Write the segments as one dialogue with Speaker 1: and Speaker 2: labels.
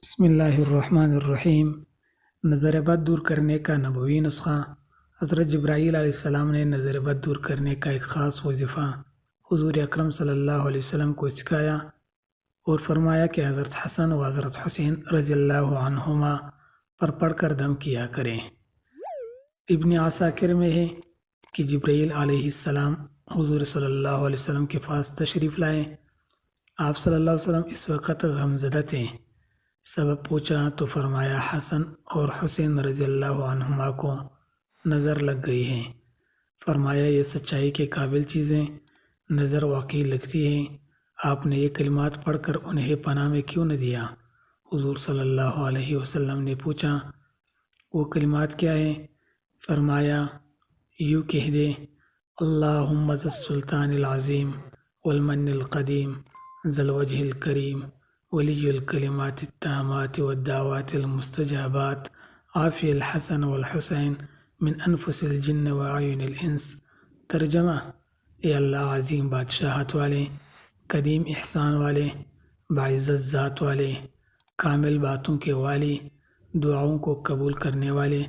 Speaker 1: بسم اللہ الرحمن الرحیم۔ نظر بد دور کرنے کا نبوی نسخہ۔ حضرت جبرائیل علیہ السلام نے نظر بد دور کرنے کا ایک خاص وظیفہ حضور اکرم صلی اللہ علیہ وسلم کو سکھایا اور فرمایا کہ حضرت حسن و حضرت حسین رضی اللہ عنہما پر پڑھ کر دم کیا کریں۔ ابن عساکر میں ہے کہ جبرائیل علیہ السلام حضور صلی اللہ علیہ وسلم کے پاس تشریف لائے۔ آپ صلی اللہ علیہ وسلم اس وقت غمزدہ تھے۔ سبب پوچھا تو فرمایا حسن اور حسین رضی اللہ عنہما کو نظر لگ گئی ہے۔ فرمایا یہ سچائی کے قابل چیزیں نظر واقعی لگتی ہیں، آپ نے یہ کلمات پڑھ کر انہیں پناہ میں کیوں نہ دیا؟ حضور صلی اللہ علیہ وسلم نے پوچھا وہ کلمات کیا ہیں؟ فرمایا یوں کہہ دے اللہم ذا السلطان العظیم والمن القدیم ذا الوجہ الکریم ولی الکلمات التامات والدعوات المستجابات عافی الحسن والحسین من انفس الجن وعیون الانس۔ ترجمہ: اے اللہ عظیم بادشاہت والے، قدیم احسان والے، باعزت ذات والے، کامل باتوں کے والی، دعاؤں کو قبول کرنے والے،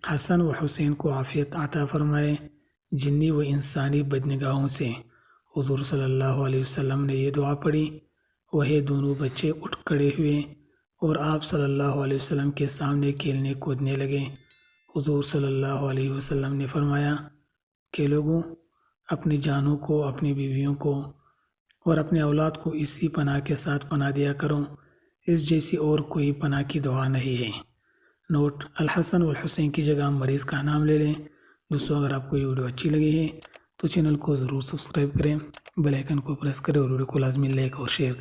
Speaker 1: حسن و حسین کو عافیت عطا فرمائے جنی و انسانی بدنگاہوں سے۔ حضور صلی اللہ علیہ وسلم نے یہ دعا پڑھی، وہی دونوں بچے اٹھ کھڑے ہوئے اور آپ صلی اللہ علیہ وسلم کے سامنے کھیلنے کودنے لگے۔ حضور صلی اللہ علیہ وسلم نے فرمایا کہ لوگوں، اپنی جانوں کو، اپنی بیویوں کو اور اپنے اولاد کو اسی پناہ کے ساتھ پناہ دیا کرو، اس جیسی اور کوئی پناہ کی دعا نہیں ہے۔ نوٹ: الحسن والحسین کی جگہ مریض کا نام لے لیں۔ دوستوں، اگر آپ کو یہ ویڈیو اچھی لگی ہے تو چینل کو ضرور سبسکرائب کریں، بیل آئیکن کو پریس کریں اور ویڈیو کو لازمی لائک اور شیئر کریں۔